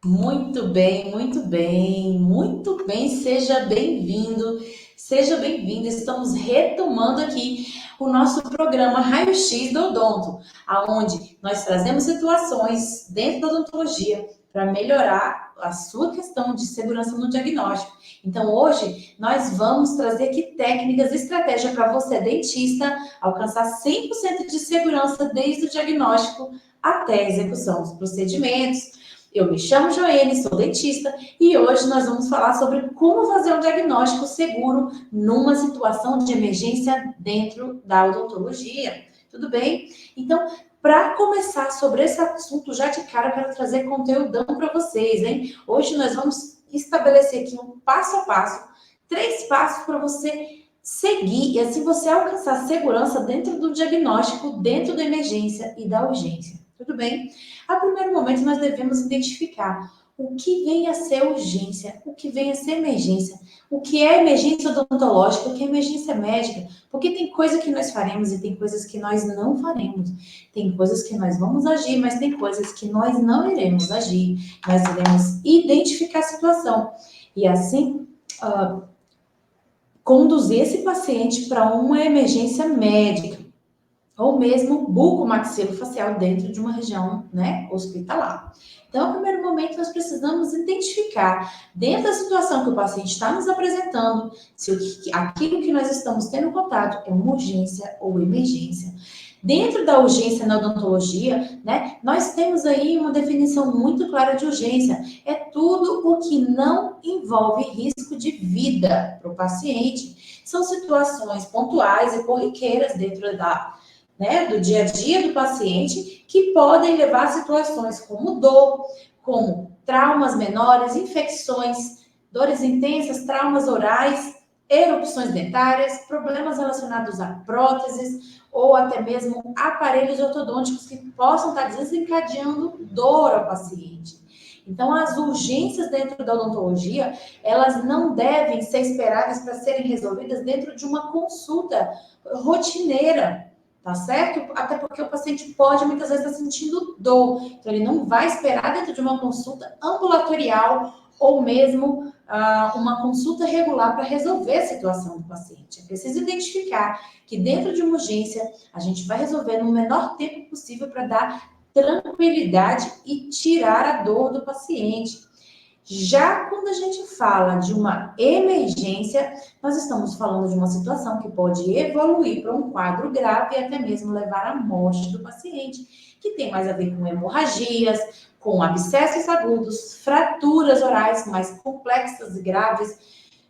Muito bem, muito bem, muito bem. Seja bem-vindo, seja bem-vinda. Estamos retomando aqui o nosso programa Raio-X do Odonto, aonde nós trazemos situações dentro da odontologia para melhorar a sua questão de segurança no diagnóstico. Então, hoje nós vamos trazer aqui técnicas e estratégias para você, dentista, alcançar 100% de segurança desde o diagnóstico até a execução dos procedimentos. Eu me chamo Joene, sou dentista e hoje nós vamos falar sobre como fazer um diagnóstico seguro numa situação de emergência dentro da odontologia. Tudo bem? Então, para começar sobre esse assunto, já de cara, eu quero trazer conteúdão para vocês, hein? Hoje nós vamos estabelecer aqui um passo a passo, 3 passos para você seguir e assim você alcançar segurança dentro do diagnóstico, dentro da emergência e da urgência. Tudo bem? A primeiro momento, nós devemos identificar o que vem a ser urgência, o que vem a ser emergência, o que é emergência odontológica, o que é emergência médica, porque tem coisa que nós faremos e tem coisas que nós não faremos. Tem coisas que nós vamos agir, mas tem coisas que nós não iremos agir. Nós iremos identificar a situação e assim conduzir esse paciente para uma emergência médica ou mesmo bucomaxilofacial dentro de uma região, né, hospitalar. Então, no primeiro momento, nós precisamos identificar, dentro da situação que o paciente está nos apresentando, se aquilo que nós estamos tendo contato é uma urgência ou emergência. Dentro da urgência na odontologia, né, nós temos aí uma definição muito clara de urgência. É tudo o que não envolve risco de vida para o paciente. São situações pontuais e corriqueiras dentro do dia a dia do paciente, que podem levar a situações como dor, como traumas menores, infecções, dores intensas, traumas orais, erupções dentárias, problemas relacionados a próteses ou até mesmo aparelhos ortodônticos que possam estar desencadeando dor ao paciente. Então, as urgências dentro da odontologia, elas não devem ser esperadas para serem resolvidas dentro de uma consulta rotineira, tá certo? Até porque o paciente pode muitas vezes estar sentindo dor, então ele não vai esperar dentro de uma consulta ambulatorial ou mesmo uma consulta regular para resolver a situação do paciente. É preciso identificar que dentro de uma urgência a gente vai resolver no menor tempo possível para dar tranquilidade e tirar a dor do paciente. Já quando a gente fala de uma emergência, nós estamos falando de uma situação que pode evoluir para um quadro grave e até mesmo levar à morte do paciente, que tem mais a ver com hemorragias, com abscessos agudos, fraturas orais mais complexas e graves,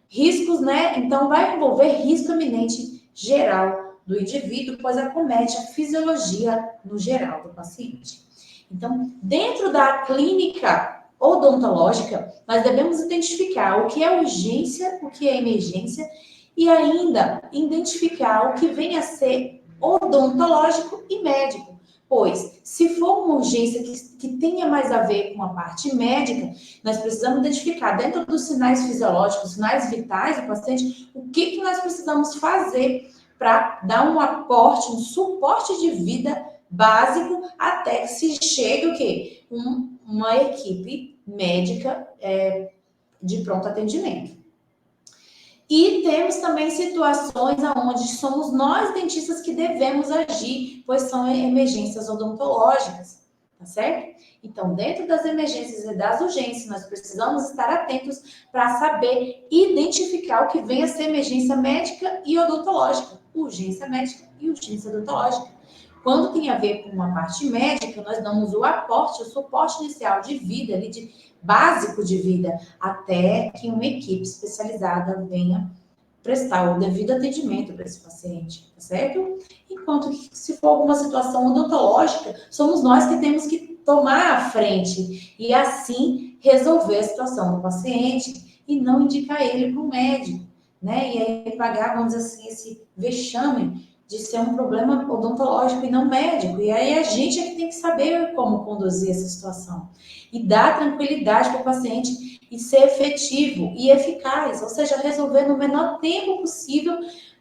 riscos, né? Então, vai envolver risco iminente geral do indivíduo, pois acomete a fisiologia no geral do paciente. Então, dentro da clínica odontológica, nós devemos identificar o que é urgência, o que é emergência e ainda identificar o que vem a ser odontológico e médico. Pois, se for uma urgência que tenha mais a ver com a parte médica, nós precisamos identificar dentro dos sinais fisiológicos, sinais vitais do paciente, o que nós precisamos fazer para dar um aporte, um suporte de vida básico até que se chegue o quê? Uma equipe médica de pronto atendimento. E temos também situações onde somos nós dentistas que devemos agir, pois são emergências odontológicas, tá certo? Então, dentro das emergências e das urgências, nós precisamos estar atentos para saber identificar o que vem a ser emergência médica e odontológica, urgência médica e urgência odontológica. Quando tem a ver com uma parte médica, nós damos o aporte, o suporte inicial de vida, ali de básico de vida, até que uma equipe especializada venha prestar o devido atendimento para esse paciente, tá certo? Enquanto que, se for alguma situação odontológica, somos nós que temos que tomar a frente e, assim, resolver a situação do paciente e não indicar ele para o médico, né? E aí pagar, vamos dizer assim, esse vexame de ser um problema odontológico e não médico. E aí a gente é que tem que saber como conduzir essa situação e dar tranquilidade para o paciente e ser efetivo e eficaz, ou seja, resolver no menor tempo possível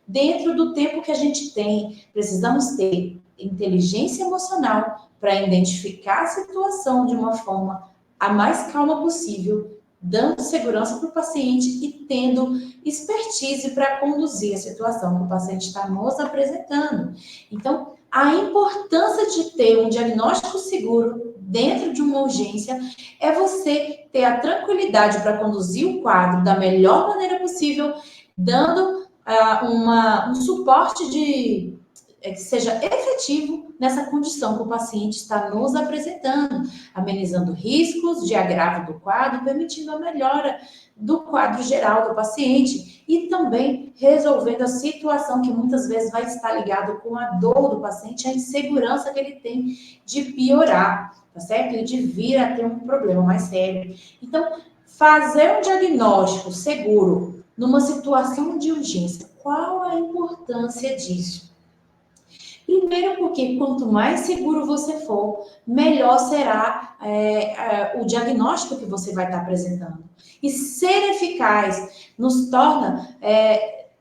dentro do tempo que a gente tem. Precisamos ter inteligência emocional para identificar a situação de uma forma a mais calma possível, dando segurança para o paciente e tendo expertise para conduzir a situação que o paciente está nos apresentando. Então, a importância de ter um diagnóstico seguro dentro de uma urgência é você ter a tranquilidade para conduzir o quadro da melhor maneira possível, dando um suporte que seja efetivo nessa condição que o paciente está nos apresentando, amenizando riscos de agravo do quadro, permitindo a melhora do quadro geral do paciente e também resolvendo a situação que muitas vezes vai estar ligado com a dor do paciente, a insegurança que ele tem de piorar, tá certo? E de vir a ter um problema mais sério. Então, fazer um diagnóstico seguro numa situação de urgência, qual a importância disso? Primeiro, porque quanto mais seguro você for, melhor será o diagnóstico que você vai estar apresentando. E ser eficaz nos torna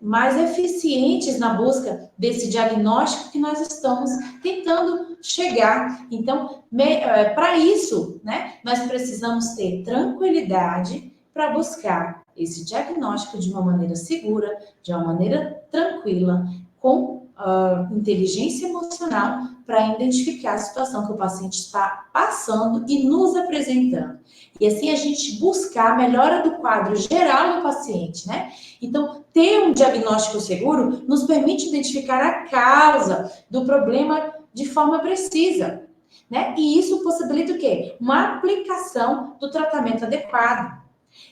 mais eficientes na busca desse diagnóstico que nós estamos tentando chegar. Então, para isso, né, nós precisamos ter tranquilidade para buscar esse diagnóstico de uma maneira segura, de uma maneira tranquila, com inteligência emocional para identificar a situação que o paciente está passando e nos apresentando. E assim a gente buscar a melhora do quadro geral do paciente, né? Então, ter um diagnóstico seguro nos permite identificar a causa do problema de forma precisa, né? E isso possibilita o quê? Uma aplicação do tratamento adequado.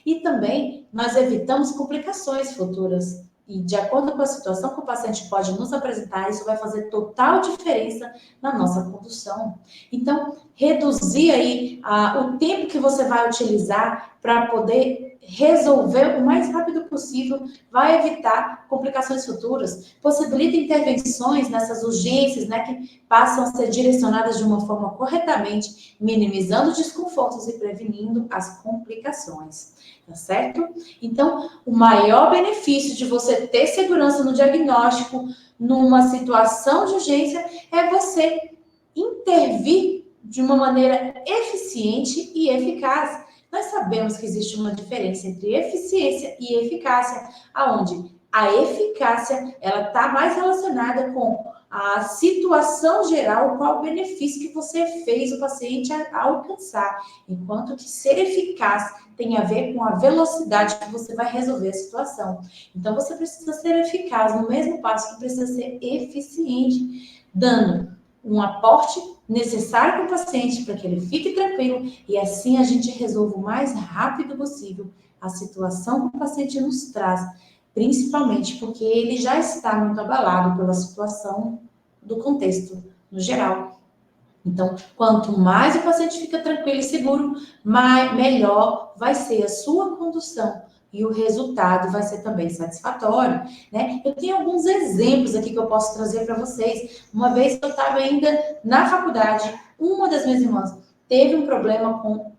E também nós evitamos complicações futuras. E de acordo com a situação que o paciente pode nos apresentar, isso vai fazer total diferença na nossa condução. Então, reduzir aí o tempo que você vai utilizar para poder resolver o mais rápido possível vai evitar complicações futuras, possibilita intervenções nessas urgências, né, que passam a ser direcionadas de uma forma corretamente, minimizando desconfortos e prevenindo as complicações. Tá certo? Então, o maior benefício de você ter segurança no diagnóstico numa situação de urgência é você intervir de uma maneira eficiente e eficaz. Nós sabemos que existe uma diferença entre eficiência e eficácia, aonde a eficácia ela está mais relacionada com a situação geral, qual o benefício que você fez o paciente alcançar, enquanto que ser eficaz tem a ver com a velocidade que você vai resolver a situação. Então, você precisa ser eficaz no mesmo passo que precisa ser eficiente, dando um aporte necessário para o paciente, para que ele fique tranquilo, e assim a gente resolva o mais rápido possível a situação que o paciente nos traz, principalmente porque ele já está muito abalado pela situação do contexto no geral. Então, quanto mais o paciente fica tranquilo e seguro, melhor vai ser a sua condução e o resultado vai ser também satisfatório, né? Eu tenho alguns exemplos aqui que eu posso trazer para vocês. Uma vez eu estava ainda na faculdade, uma das minhas irmãs teve um problema com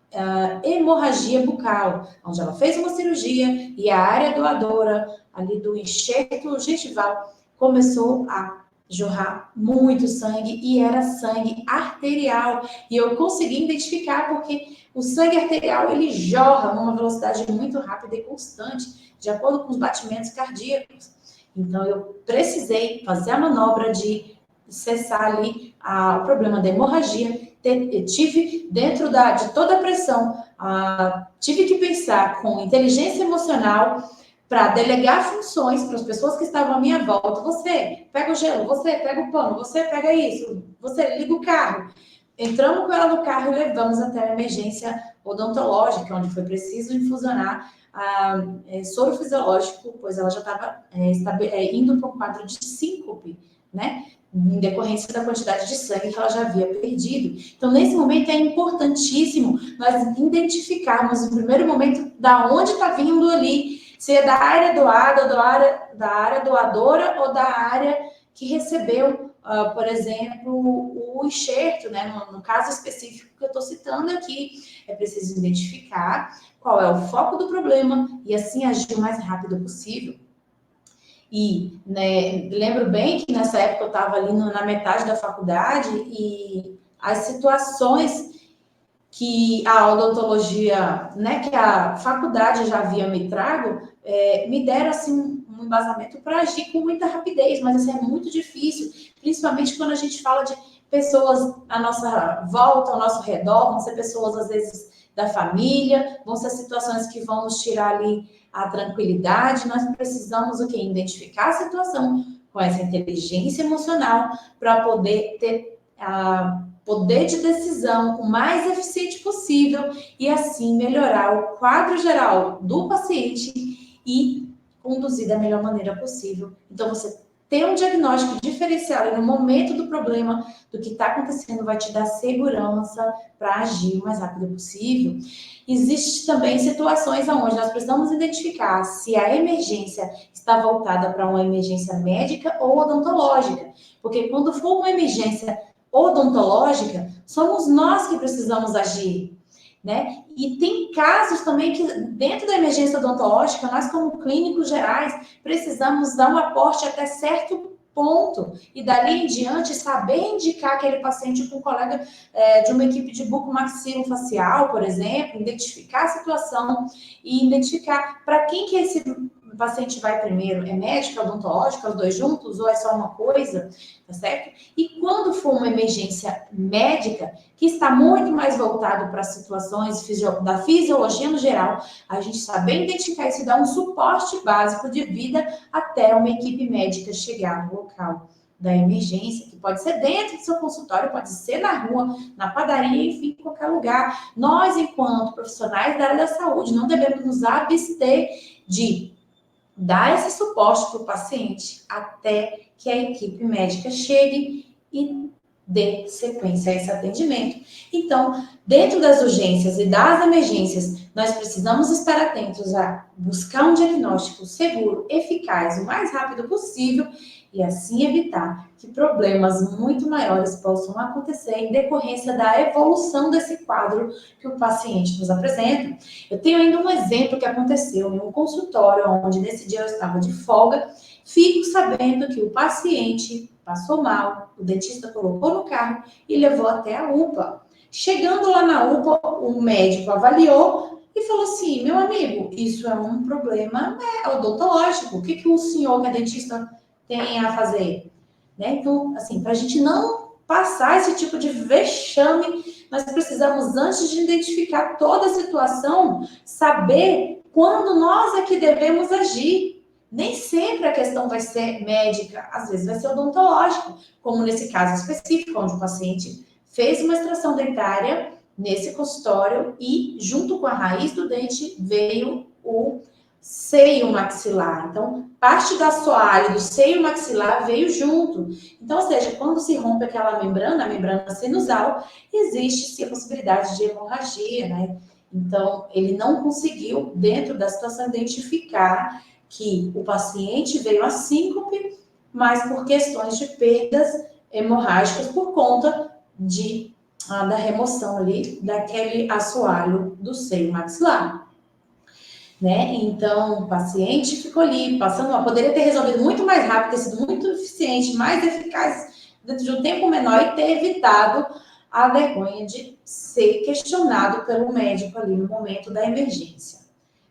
hemorragia bucal, onde ela fez uma cirurgia e a área doadora ali do enxerto gengival começou a jorrar muito sangue e era sangue arterial. E eu consegui identificar porque o sangue arterial ele jorra numa velocidade muito rápida e constante, de acordo com os batimentos cardíacos. Então eu precisei fazer a manobra de cessar ali o problema da hemorragia. Tive dentro de toda a pressão, tive que pensar com inteligência emocional para delegar funções para as pessoas que estavam à minha volta. Você pega o gelo, você pega o pano, você pega isso, você liga o carro. Entramos com ela no carro e levamos até a emergência odontológica, onde foi preciso infusionar soro fisiológico, pois ela já estava indo para um quadro de síncope, né? Em decorrência da quantidade de sangue que ela já havia perdido. Então, nesse momento, é importantíssimo nós identificarmos, no primeiro momento, da onde está vindo ali, se é da área doada, da área doadora ou da área que recebeu, por exemplo, o enxerto, né? No caso específico que eu estou citando aqui, é preciso identificar qual é o foco do problema e assim agir o mais rápido possível. E né, lembro bem que nessa época eu estava ali na metade da faculdade e as situações que a odontologia, né, que a faculdade já havia me trago, me deram assim um embasamento para agir com muita rapidez, mas isso é muito difícil, principalmente quando a gente fala de pessoas à nossa volta, ao nosso redor, vão ser pessoas às vezes da família, vão ser situações que vão nos tirar ali a tranquilidade. Nós precisamos o quê? Identificar a situação com essa inteligência emocional para poder ter a poder de decisão o mais eficiente possível e assim melhorar o quadro geral do paciente e conduzir da melhor maneira possível. Então, você ter um diagnóstico diferenciado no momento do problema, do que está acontecendo, vai te dar segurança para agir o mais rápido possível. Existem também situações onde nós precisamos identificar se a emergência está voltada para uma emergência médica ou odontológica, porque quando for uma emergência odontológica, somos nós que precisamos agir, né? E tem casos também que, dentro da emergência odontológica, nós, como clínicos gerais, precisamos dar um aporte até certo ponto e, dali em diante, saber indicar aquele paciente para um colega de uma equipe de bucomaxilofacial, por exemplo, identificar a situação e identificar para quem que esse paciente vai primeiro. É médico, odontológico, os dois juntos, ou é só uma coisa, tá certo? E quando for uma emergência médica, que está muito mais voltado para situações da fisiologia no geral, a gente saber identificar isso e dar um suporte básico de vida até uma equipe médica chegar no local da emergência, que pode ser dentro do seu consultório, pode ser na rua, na padaria, enfim, em qualquer lugar. Nós, enquanto profissionais da área da saúde, não devemos nos abster de dar esse suporte para o paciente até que a equipe médica chegue e dê sequência a esse atendimento. Então, dentro das urgências e das emergências, nós precisamos estar atentos a buscar um diagnóstico seguro, eficaz, o mais rápido possível e assim evitar que problemas muito maiores possam acontecer em decorrência da evolução desse quadro que o paciente nos apresenta. Eu tenho ainda um exemplo que aconteceu em um consultório, onde nesse dia eu estava de folga, fico sabendo que o paciente passou mal, o dentista colocou no carro e levou até a UPA. Chegando lá na UPA, o médico avaliou e falou assim: meu amigo, isso é um problema odontológico, o que o senhor, que é dentista, tem a fazer? Né? Então, assim, para a gente não passar esse tipo de vexame, nós precisamos, antes de identificar toda a situação, saber quando nós é que devemos agir. Nem sempre a questão vai ser médica, às vezes vai ser odontológica, como nesse caso específico, onde o paciente fez uma extração dentária nesse consultório e, junto com a raiz do dente, veio o seio maxilar. Então, parte da assoalho do seio maxilar veio junto. Então, ou seja, quando se rompe aquela membrana, a membrana sinusal, existe-se a possibilidade de hemorragia, né? Então, ele não conseguiu, dentro da situação, identificar que o paciente veio a síncope, mas por questões de perdas hemorrágicas por conta da remoção ali daquele assoalho do seio maxilar. Né? Então, o paciente ficou ali, passando mal. Poderia ter resolvido muito mais rápido, ter sido muito eficiente, mais eficaz, dentro de um tempo menor e ter evitado a vergonha de ser questionado pelo médico ali no momento da emergência.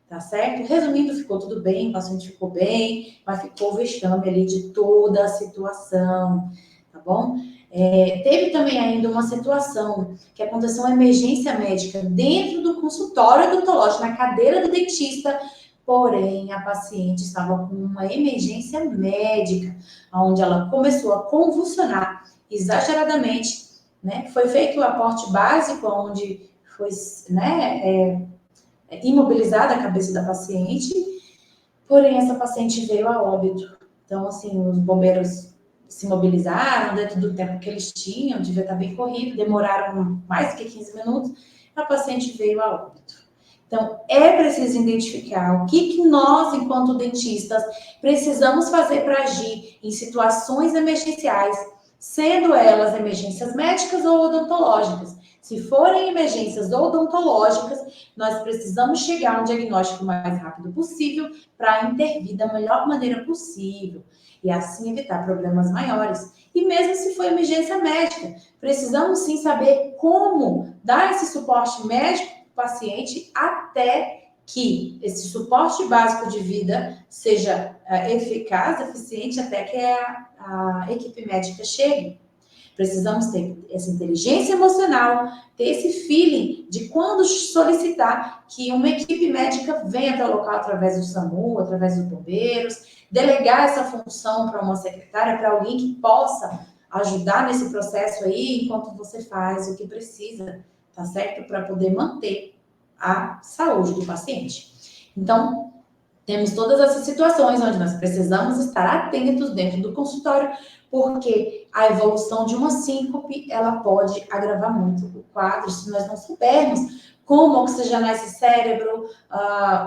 Tá certo? Resumindo, ficou tudo bem, o paciente ficou bem, mas ficou o vexame ali de toda a situação, tá bom? Teve também ainda uma situação que aconteceu uma emergência médica dentro do consultório odontológico, na cadeira do dentista, porém a paciente estava com uma emergência médica, onde ela começou a convulsionar exageradamente, né? Foi feito o aporte básico, onde foi, né, imobilizada a cabeça da paciente, porém essa paciente veio a óbito. Então, assim, os bombeiros se mobilizaram dentro do tempo que eles tinham, devia estar bem corrido, demoraram mais do que 15 minutos, a paciente veio a óbito. Então, é preciso identificar o que nós, enquanto dentistas, precisamos fazer para agir em situações emergenciais, sendo elas emergências médicas ou odontológicas. Se forem emergências odontológicas, nós precisamos chegar a um diagnóstico o mais rápido possível para intervir da melhor maneira possível e assim evitar problemas maiores. E mesmo se for emergência médica, precisamos sim saber como dar esse suporte médico para o paciente até que esse suporte básico de vida seja eficaz, eficiente, até que a equipe médica chegue. Precisamos ter essa inteligência emocional, ter esse feeling de quando solicitar que uma equipe médica venha até o local através do SAMU, através dos bombeiros, delegar essa função para uma secretária, para alguém que possa ajudar nesse processo aí, enquanto você faz o que precisa, tá certo? Para poder manter a saúde do paciente. Então, temos todas essas situações onde nós precisamos estar atentos dentro do consultório, porque a evolução de uma síncope, ela pode agravar muito o quadro, se nós não soubermos como oxigenar esse cérebro,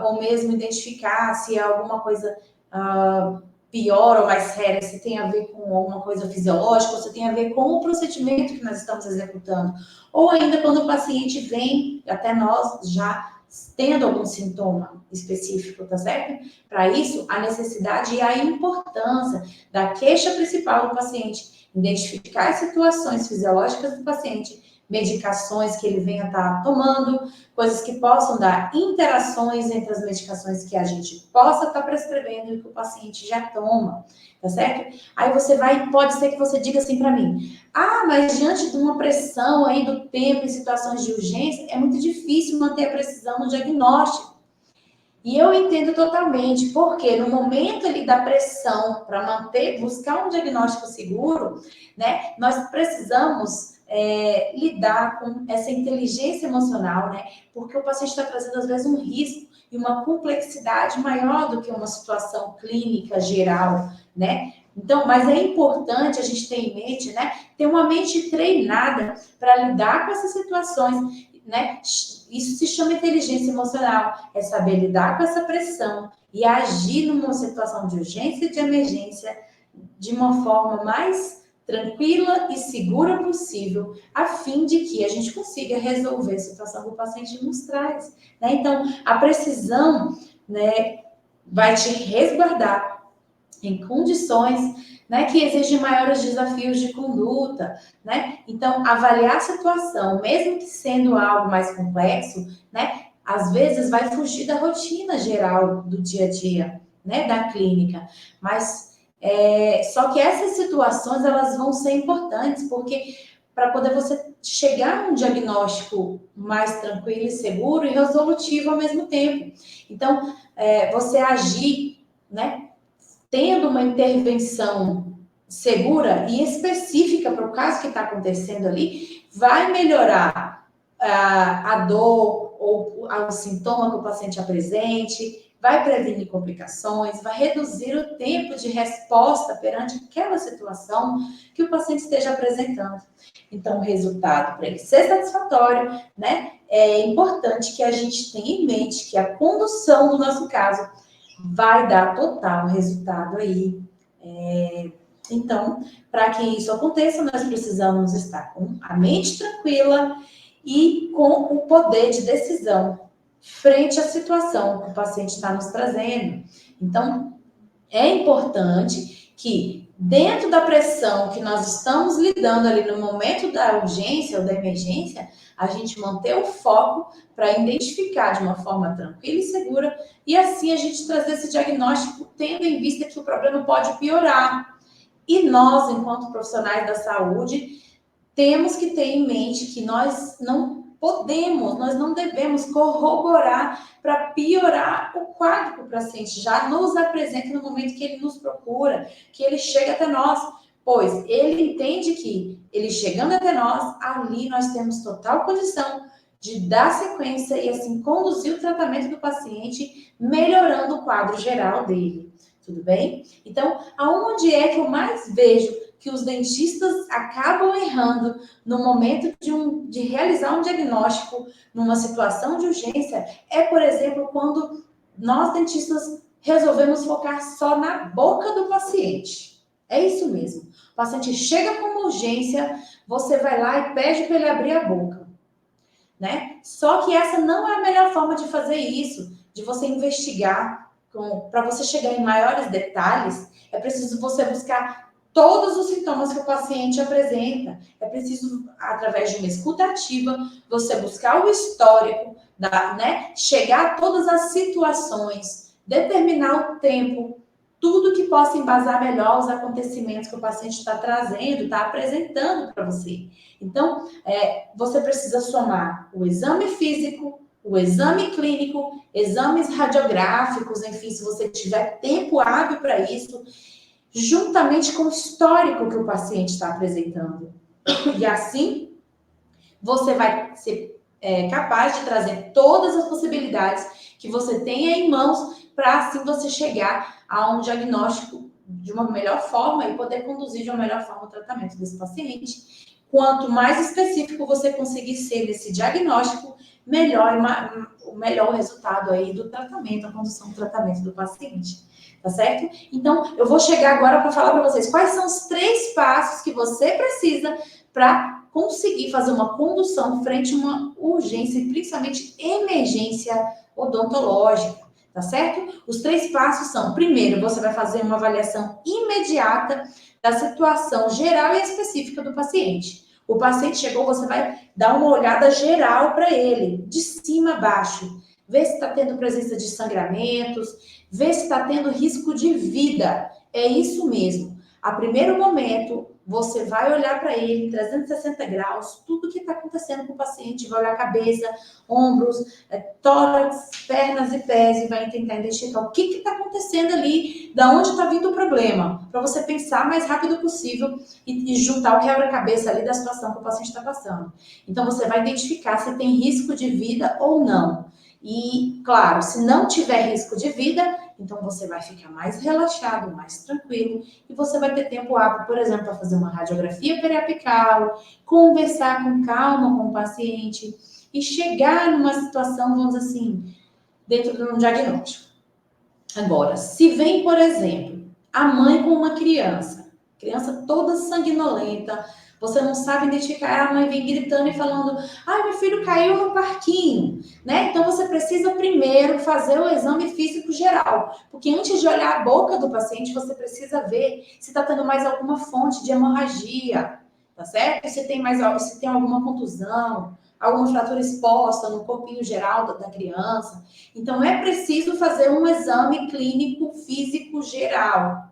ou mesmo identificar se é alguma coisa pior ou mais séria, se tem a ver com alguma coisa fisiológica, ou se tem a ver com o procedimento que nós estamos executando. Ou ainda quando o paciente vem até nós já tendo algum sintoma específico, tá certo? Para isso, a necessidade e a importância da queixa principal do paciente, identificar as situações fisiológicas do paciente, medicações que ele venha estar tomando, coisas que possam dar interações entre as medicações que a gente possa estar prescrevendo e que o paciente já toma, tá certo? Aí você pode ser que você diga assim para mim, mas diante de uma pressão aí do tempo em situações de urgência, é muito difícil manter a precisão no diagnóstico. E eu entendo totalmente, porque no momento ali da pressão para buscar um diagnóstico seguro, né, nós precisamos lidar com essa inteligência emocional, né, porque o paciente está trazendo às vezes um risco e uma complexidade maior do que uma situação clínica geral, né? Então, mas é importante a gente ter em mente, né, ter uma mente treinada para lidar com essas situações, né? Isso se chama inteligência emocional, é saber lidar com essa pressão e agir numa situação de urgência e de emergência de uma forma mais tranquila e segura possível, a fim de que a gente consiga resolver a situação que o paciente nos traz, né? Então, a precisão, né, vai te resguardar em condições, né, que exigem maiores desafios de conduta, né? Então, avaliar a situação, mesmo que sendo algo mais complexo, né, às vezes vai fugir da rotina geral do dia a dia, né, da clínica. Mas só que essas situações elas vão ser importantes, porque para poder você chegar a um diagnóstico mais tranquilo e seguro e resolutivo ao mesmo tempo. Então, você agir, né, tendo uma intervenção segura e específica para o caso que está acontecendo ali, vai melhorar a dor ou o sintoma que o paciente apresente, vai prevenir complicações, vai reduzir o tempo de resposta perante aquela situação que o paciente esteja apresentando. Então, o resultado, para ele ser satisfatório, né, é importante que a gente tenha em mente que a condução do nosso caso vai dar total resultado aí. Então, para que isso aconteça, nós precisamos estar com a mente tranquila e com o poder de decisão frente à situação que o paciente está nos trazendo. Então, é importante que, dentro da pressão que nós estamos lidando ali no momento da urgência ou da emergência, a gente manter o foco para identificar de uma forma tranquila e segura e assim a gente trazer esse diagnóstico tendo em vista que o problema pode piorar. E nós, enquanto profissionais da saúde, temos que ter em mente que nós não podemos, nós não devemos corroborar para piorar o quadro que o paciente já nos apresenta no momento que ele nos procura, que ele chega até nós, pois ele entende que ele chegando até nós, ali nós temos total condição de dar sequência e assim conduzir o tratamento do paciente, melhorando o quadro geral dele. Tudo bem? Então, aonde é que eu mais vejo que os dentistas acabam errando no momento de realizar um diagnóstico numa situação de urgência é, por exemplo, quando nós dentistas resolvemos focar só na boca do paciente. É isso mesmo. O paciente chega com uma urgência, você vai lá e pede para ele abrir a boca, né? Só que essa não é a melhor forma de fazer isso, de você investigar, para você chegar em maiores detalhes, é preciso você buscar todos os sintomas que o paciente apresenta. É preciso, através de uma escuta ativa, você buscar o histórico, né? Chegar a todas as situações, determinar o tempo, tudo que possa embasar melhor os acontecimentos que o paciente está trazendo, está apresentando para você. Então, você precisa somar o exame físico, o exame clínico, exames radiográficos, enfim, se você tiver tempo hábil para isso, juntamente com o histórico que o paciente está apresentando. E assim, você vai ser capaz de trazer todas as possibilidades que você tenha em mãos para assim você chegar a um diagnóstico de uma melhor forma e poder conduzir de uma melhor forma o tratamento desse paciente. Quanto mais específico você conseguir ser nesse diagnóstico, melhor o melhor resultado aí do tratamento, a condução do tratamento do paciente. Tá certo? Então, eu vou chegar agora para falar para vocês quais são os 3 passos que você precisa para conseguir fazer uma condução frente a uma urgência e principalmente emergência odontológica, tá certo? Os 3 passos são: primeiro, você vai fazer uma avaliação imediata da situação geral e específica do paciente. O paciente chegou, você vai dar uma olhada geral para ele, de cima a baixo. Ver se está tendo presença de sangramentos, ver se está tendo risco de vida. É isso mesmo. A primeiro momento, você vai olhar para ele em 360 graus, tudo que está acontecendo com o paciente, vai olhar a cabeça, ombros, tórax, pernas e pés, e vai tentar identificar o que está acontecendo ali, da onde está vindo o problema, para você pensar mais rápido possível e juntar o quebra-cabeça ali da situação que o paciente está passando. Então, você vai identificar se tem risco de vida ou não. E, claro, se não tiver risco de vida, então você vai ficar mais relaxado, mais tranquilo, e você vai ter tempo hábil, por exemplo, para fazer uma radiografia periapical, conversar com calma com o paciente e chegar numa situação, vamos dizer assim, dentro de um diagnóstico. Agora, se vem, por exemplo, a mãe com uma criança toda sanguinolenta, você não sabe identificar, a mãe vem gritando e falando: ai, meu filho caiu no parquinho, né? Então você precisa primeiro fazer o exame físico geral, porque antes de olhar a boca do paciente, você precisa ver se está tendo mais alguma fonte de hemorragia, tá certo? Se tem alguma contusão, alguma fratura exposta no corpinho geral da criança. Então é preciso fazer um exame clínico físico geral.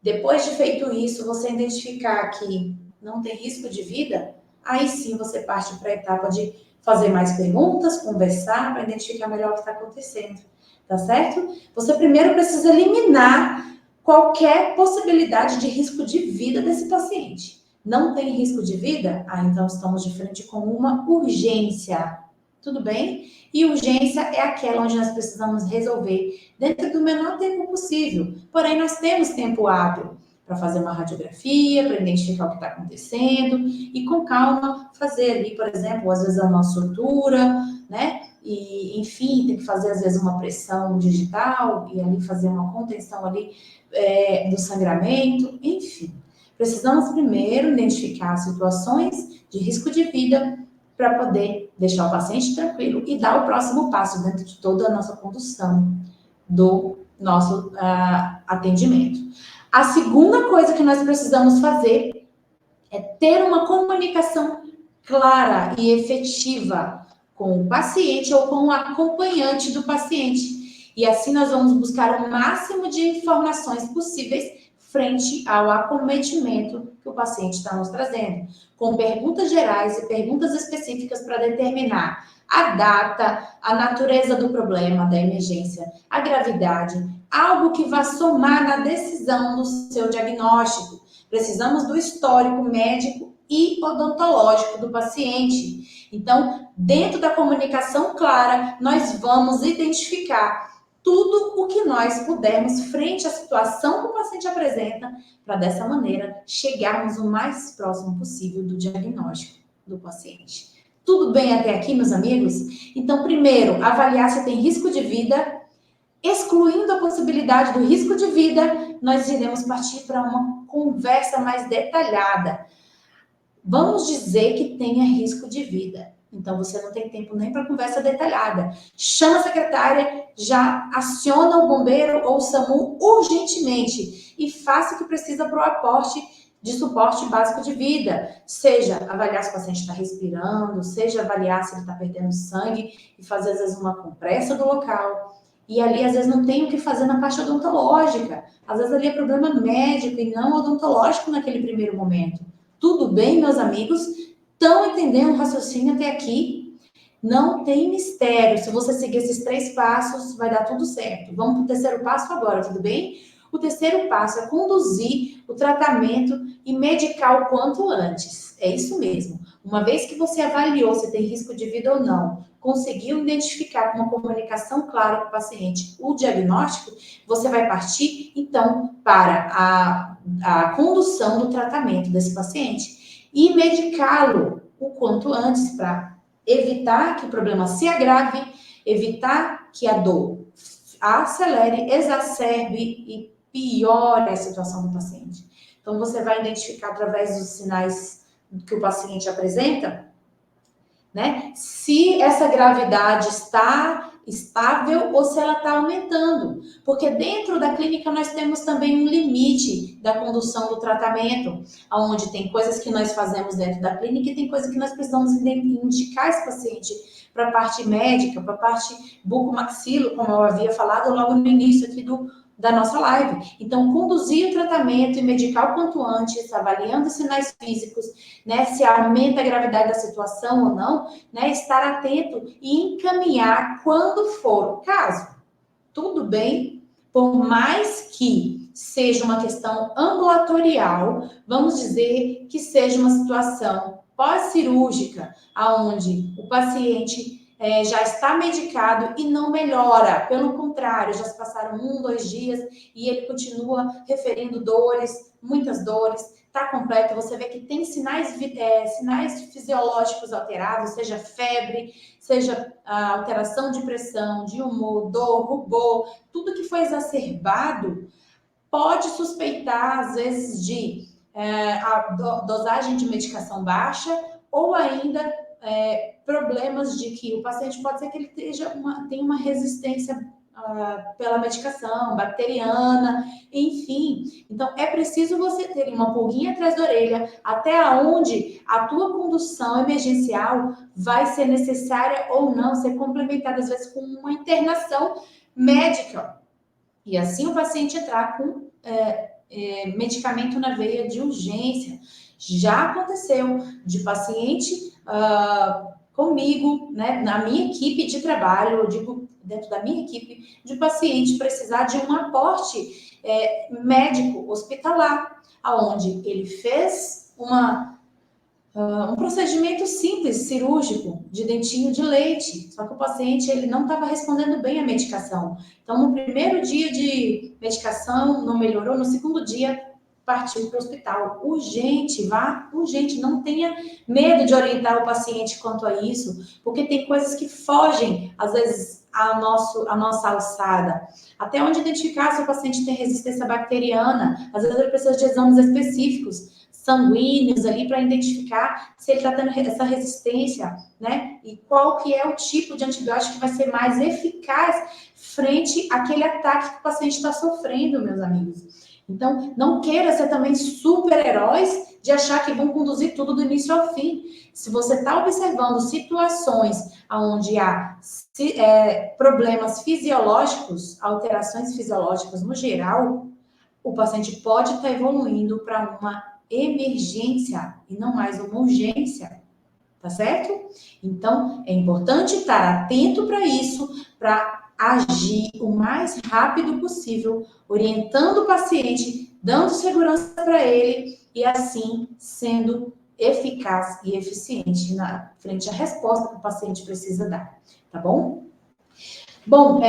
Depois de feito isso, você identificar que não tem risco de vida, aí sim você parte para a etapa de fazer mais perguntas, conversar, para identificar melhor o que está acontecendo, tá certo? Você primeiro precisa eliminar qualquer possibilidade de risco de vida desse paciente. Não tem risco de vida? Ah, então estamos de frente com uma urgência. Tudo bem? E urgência é aquela onde nós precisamos resolver dentro do menor tempo possível. Porém, nós temos tempo hábil para fazer uma radiografia, para identificar o que está acontecendo e com calma fazer ali, por exemplo, às vezes uma sutura, né? E, enfim, tem que fazer às vezes uma pressão digital e ali fazer uma contenção ali do sangramento, enfim. Precisamos primeiro identificar situações de risco de vida para poder deixar o paciente tranquilo e dar o próximo passo dentro de toda a nossa condução do nosso atendimento. A segunda coisa que nós precisamos fazer é ter uma comunicação clara e efetiva com o paciente ou com o acompanhante do paciente. E assim nós vamos buscar o máximo de informações possíveis frente ao acometimento que o paciente está nos trazendo, com perguntas gerais e perguntas específicas para determinar a data, a natureza do problema, da emergência, a gravidade, algo que vá somar na decisão do seu diagnóstico. Precisamos do histórico médico e odontológico do paciente. Então, dentro da comunicação clara, nós vamos identificar tudo o que nós pudermos frente à situação que o paciente apresenta, para dessa maneira chegarmos o mais próximo possível do diagnóstico do paciente. Tudo bem até aqui, meus amigos? Então, primeiro, avaliar se tem risco de vida. excluindo a possibilidade do risco de vida, nós iremos partir para uma conversa mais detalhada. Vamos dizer que tenha risco de vida. Então, você não tem tempo nem para conversa detalhada. Chama a secretária, já aciona o bombeiro ou o SAMU urgentemente e faça o que precisa para o aporte de suporte básico de vida. Seja avaliar se o paciente está respirando, seja avaliar se ele está perdendo sangue e fazer, às vezes, uma compressa do local. E ali, às vezes, não tem o que fazer na parte odontológica. Às vezes, ali é problema médico e não odontológico naquele primeiro momento. Tudo bem, meus amigos? Estão entendendo o raciocínio até aqui? Não tem mistério. Se você seguir esses 3 passos, vai dar tudo certo. Vamos para o terceiro passo agora, tudo bem? O terceiro passo é conduzir o tratamento e medicar o quanto antes. É isso mesmo. Uma vez que você avaliou se tem risco de vida ou não, conseguiu identificar com uma comunicação clara com o paciente o diagnóstico, você vai partir, então, para a condução do tratamento desse paciente e medicá-lo o quanto antes para evitar que o problema se agrave, evitar que a dor acelere, exacerbe e piore a situação do paciente. Então, você vai identificar através dos sinais que o paciente apresenta, né, se essa gravidade está estável ou se ela está aumentando. Porque dentro da clínica nós temos também um limite da condução do tratamento, onde tem coisas que nós fazemos dentro da clínica e tem coisas que nós precisamos indicar esse paciente para a parte médica, para a parte bucomaxilo, como eu havia falado logo no início aqui da nossa live. Então, conduzir o tratamento e medicar o quanto antes, avaliando os sinais físicos, né, se aumenta a gravidade da situação ou não, né, estar atento e encaminhar quando for o caso. Tudo bem? Por mais que seja uma questão ambulatorial, vamos dizer que seja uma situação pós-cirúrgica, onde o paciente já está medicado e não melhora. Pelo contrário, já se passaram 1, 2 dias e ele continua referindo dores, muitas dores, está completo. Você vê que tem sinais fisiológicos alterados, seja febre, seja a alteração de pressão, de humor, dor, rubor, tudo que foi exacerbado, pode suspeitar, às vezes, de a dosagem de medicação baixa ou ainda problemas de que o paciente pode ser que ele tenha uma resistência pela medicação, bacteriana, enfim. Então, é preciso você ter uma pulguinha atrás da orelha até onde a tua condução emergencial vai ser necessária ou não, ser complementada, às vezes, com uma internação médica. E assim o paciente entrar com medicamento na veia de urgência. Já aconteceu de paciente comigo, né, na minha equipe de trabalho, eu digo dentro da minha equipe, de paciente precisar de um aporte médico hospitalar, aonde ele fez um procedimento simples, cirúrgico, de dentinho de leite, só que o paciente ele não estava respondendo bem à medicação. Então, no primeiro dia de medicação, não melhorou, no segundo dia, partiu para o hospital. Urgente, vá urgente, não tenha medo de orientar o paciente quanto a isso, porque tem coisas que fogem, às vezes, a nossa alçada. Até onde identificar se o paciente tem resistência bacteriana, às vezes ele precisa de exames específicos, sanguíneos ali para identificar se ele está tendo essa resistência, né? E qual que é o tipo de antibiótico que vai ser mais eficaz frente àquele ataque que o paciente está sofrendo, meus amigos. Então, não queira ser também super-heróis de achar que vão conduzir tudo do início ao fim. Se você está observando situações onde há problemas fisiológicos, alterações fisiológicas no geral, o paciente pode estar evoluindo para uma emergência e não mais uma urgência, tá certo? Então, é importante estar atento para isso, para agir o mais rápido possível, orientando o paciente, dando segurança para ele e assim sendo eficaz e eficiente na frente à resposta que o paciente precisa dar, tá bom? Bom,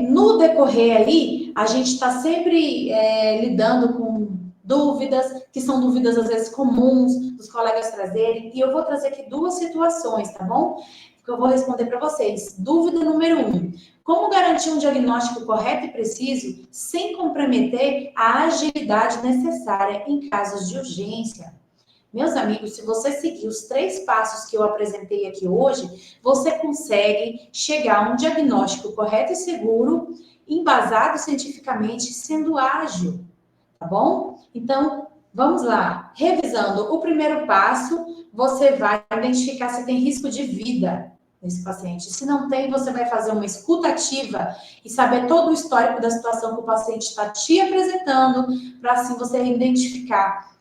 no decorrer aí, a gente está sempre lidando com dúvidas, que são dúvidas às vezes comuns dos colegas trazerem, e eu vou trazer aqui 2 situações, tá bom? que eu vou responder para vocês. Dúvida número 1. Como garantir um diagnóstico correto e preciso sem comprometer a agilidade necessária em casos de urgência? Meus amigos, se você seguir os 3 passos que eu apresentei aqui hoje, você consegue chegar a um diagnóstico correto e seguro, embasado cientificamente, sendo ágil, tá bom? Então, vamos lá. Revisando, o primeiro passo, você vai identificar se tem risco de vida nesse paciente. Se não tem, você vai fazer uma escuta ativa e saber todo o histórico da situação que o paciente está te apresentando, para assim você identificar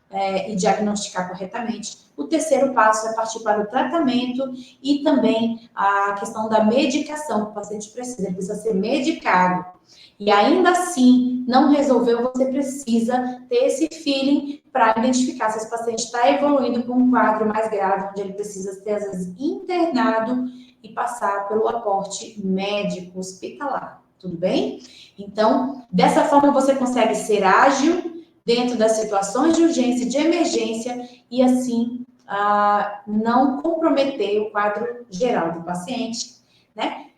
e diagnosticar corretamente. O terceiro passo é partir para o tratamento e também a questão da medicação que o paciente precisa. Ele precisa ser medicado. E ainda assim, não resolveu, você precisa ter esse feeling para identificar se esse paciente está evoluindo para um quadro mais grave, onde ele precisa ser, às vezes, internado e passar pelo aporte médico hospitalar. Tudo bem? Então, dessa forma, você consegue ser ágil dentro das situações de urgência e de emergência e, assim, não comprometer o quadro geral do paciente, né?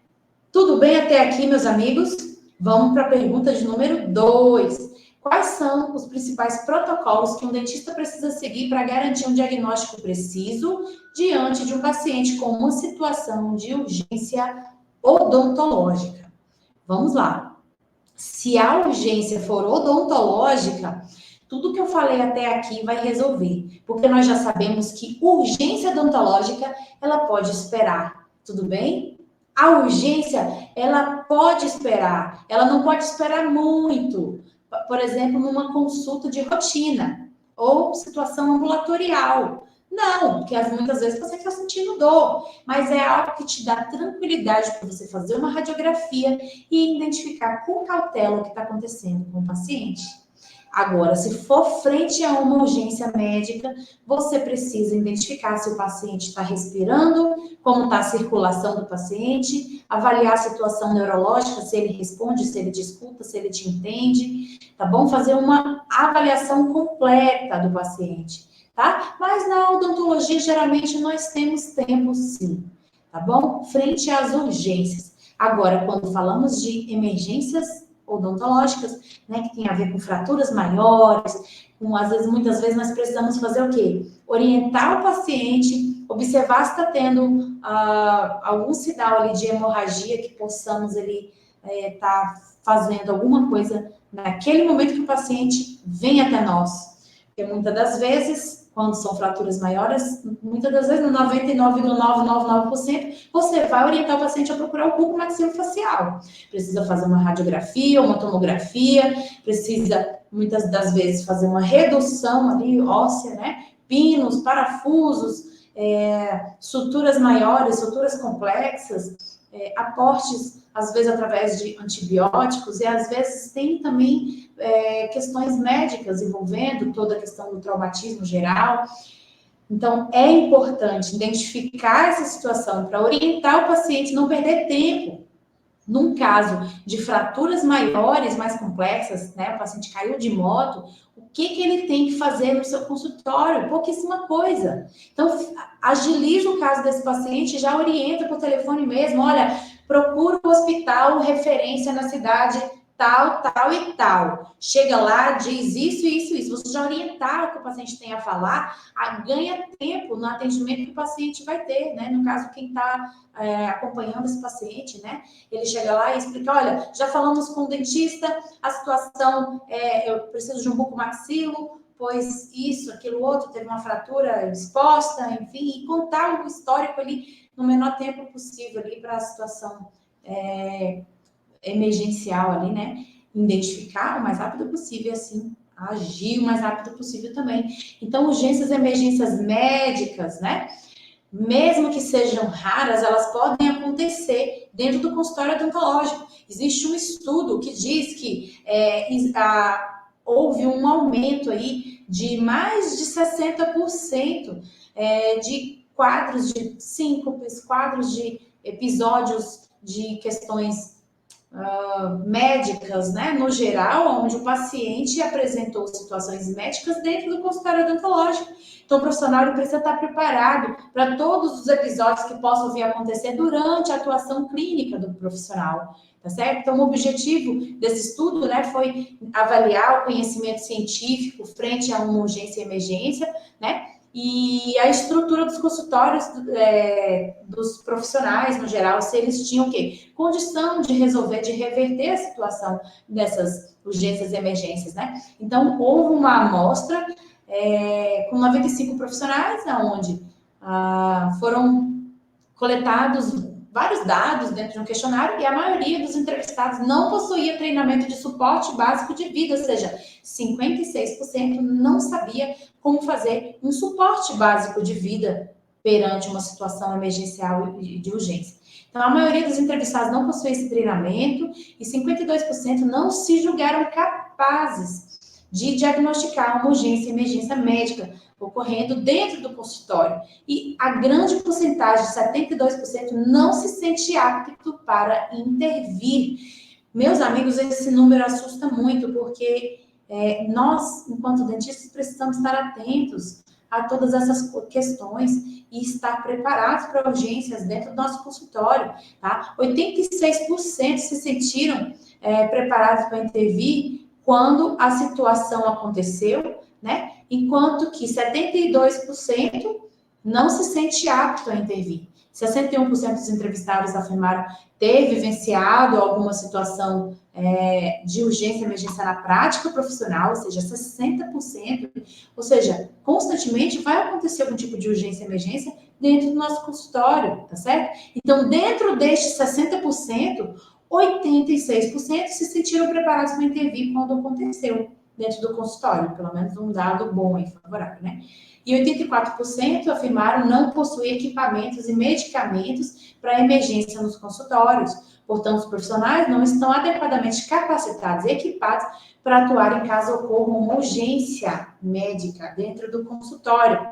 Tudo bem até aqui, meus amigos? Vamos para a pergunta de número 2. Quais são os principais protocolos que um dentista precisa seguir para garantir um diagnóstico preciso diante de um paciente com uma situação de urgência odontológica? Vamos lá. Se a urgência for odontológica, tudo que eu falei até aqui vai resolver, porque nós já sabemos que urgência odontológica, ela pode esperar, tudo bem? A urgência, ela pode esperar, ela não pode esperar muito. Por exemplo, numa consulta de rotina ou situação ambulatorial. Não, porque muitas vezes você está sentindo dor, mas é algo que te dá tranquilidade para você fazer uma radiografia e identificar com cautela o que está acontecendo com o paciente. Agora, se for frente a uma urgência médica, você precisa identificar se o paciente está respirando, como está a circulação do paciente, avaliar a situação neurológica, se ele responde, se ele te escuta, se ele te entende, tá bom? Fazer uma avaliação completa do paciente, tá? Mas na odontologia, geralmente, nós temos tempo, sim, tá bom? Frente às urgências. Agora, quando falamos de emergências odontológicas, né, que tem a ver com fraturas maiores, às vezes, muitas vezes, nós precisamos fazer o quê? Orientar o paciente, observar se está tendo algum sinal ali de hemorragia que possamos ali tá fazendo alguma coisa naquele momento que o paciente vem até nós. Porque muitas das vezes, quando são fraturas maiores, muitas das vezes, no 99,999%, você vai orientar o paciente a procurar o bulbo maxilofacial. Precisa fazer uma radiografia, uma tomografia, precisa, muitas das vezes, fazer uma redução ali óssea, né? Pinos, parafusos, suturas maiores, suturas complexas, aportes, às vezes, através de antibióticos, e às vezes tem também questões médicas envolvendo toda a questão do traumatismo geral. Então, é importante identificar essa situação para orientar o paciente, não perder tempo. Num caso de fraturas maiores, mais complexas, né? O paciente caiu de moto, o que ele tem que fazer no seu consultório? Pouquíssima coisa. Então, agiliza o caso desse paciente, já orienta por telefone mesmo, olha, procura o hospital referência na cidade tal, tal e tal. Chega lá, diz isso, isso, isso. Você já orientar o que o paciente tem a falar, ganha tempo no atendimento que o paciente vai ter, né? No caso, quem está acompanhando esse paciente, né? Ele chega lá e explica, olha, já falamos com o dentista, a situação eu preciso de um bucomaxilo, pois isso, aquilo outro, teve uma fratura exposta, enfim, e contar o histórico ali no menor tempo possível ali para a situação emergencial ali, né? Identificar o mais rápido possível e assim agir o mais rápido possível também. Então, urgências e emergências médicas, né? Mesmo que sejam raras, elas podem acontecer dentro do consultório odontológico. Existe um estudo que diz que houve um aumento aí de mais de 60% de quadros de síncopes, quadros de episódios de questões médicas, né, no geral, onde o paciente apresentou situações médicas dentro do consultório odontológico. Então, o profissional ele precisa estar preparado para todos os episódios que possam vir a acontecer durante a atuação clínica do profissional, tá certo? Então, o objetivo desse estudo, né, foi avaliar o conhecimento científico frente a uma urgência e emergência, né, e a estrutura dos consultórios dos profissionais, no geral, se eles tinham o quê? Condição de resolver, de reverter a situação dessas urgências e emergências, né? Então, houve uma amostra com 95 profissionais, onde foram coletados vários dados dentro de um questionário e a maioria dos entrevistados não possuía treinamento de suporte básico de vida, ou seja, 56% não sabia como fazer um suporte básico de vida perante uma situação emergencial e de urgência. Então, a maioria dos entrevistados não possuía esse treinamento e 52% não se julgaram capazes de diagnosticar uma urgência e emergência médica ocorrendo dentro do consultório. E a grande porcentagem, 72%, não se sente apto para intervir. Meus amigos, esse número assusta muito, porque nós, enquanto dentistas, precisamos estar atentos a todas essas questões e estar preparados para urgências dentro do nosso consultório, tá? 86% se sentiram preparados para intervir quando a situação aconteceu, né? Enquanto que 72% não se sente apto a intervir. 61% dos entrevistados afirmaram ter vivenciado alguma situação de urgência e emergência na prática profissional, ou seja, 60%, ou seja, constantemente vai acontecer algum tipo de urgência e emergência dentro do nosso consultório, tá certo? Então, dentro destes 60%, 86% se sentiram preparados para intervir quando aconteceu dentro do consultório, pelo menos um dado bom e favorável, né? E 84% afirmaram não possuir equipamentos e medicamentos para emergência nos consultórios. Portanto, os profissionais não estão adequadamente capacitados e equipados para atuar em caso ocorra uma urgência médica dentro do consultório.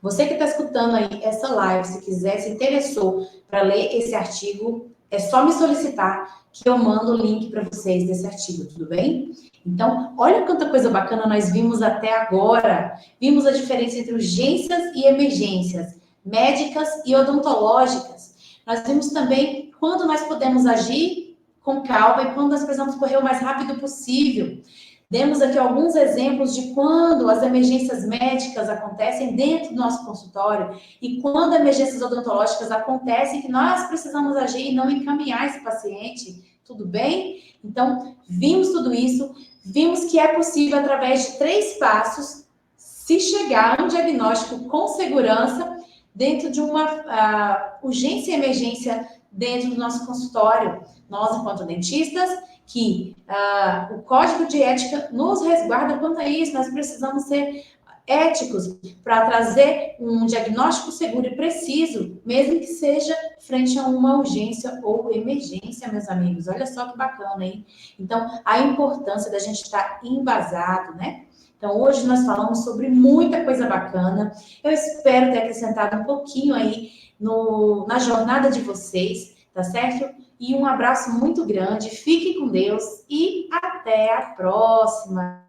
Você que está escutando aí essa live, se quiser, se interessou para ler esse artigo, é só me solicitar que eu mando o link para vocês desse artigo, tudo bem? Então, olha quanta coisa bacana nós vimos até agora. Vimos a diferença entre urgências e emergências, médicas e odontológicas. Nós vimos também quando nós podemos agir com calma e quando nós precisamos correr o mais rápido possível. Demos aqui alguns exemplos de quando as emergências médicas acontecem dentro do nosso consultório e quando emergências odontológicas acontecem que nós precisamos agir e não encaminhar esse paciente, tudo bem? Então, vimos tudo isso, vimos que é possível, através de 3 passos, se chegar a um diagnóstico com segurança dentro de uma urgência e emergência dentro do nosso consultório. Nós, enquanto dentistas, que o Código de Ética nos resguarda quanto a isso. Nós precisamos ser éticos para trazer um diagnóstico seguro e preciso, mesmo que seja frente a uma urgência ou emergência, meus amigos. Olha só que bacana, hein? Então, a importância da gente estar embasado, né? Então, hoje nós falamos sobre muita coisa bacana. Eu espero ter acrescentado um pouquinho aí na jornada de vocês, tá certo? E um abraço muito grande, fiquem com Deus e até a próxima.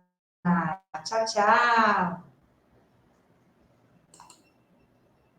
Tchau, tchau!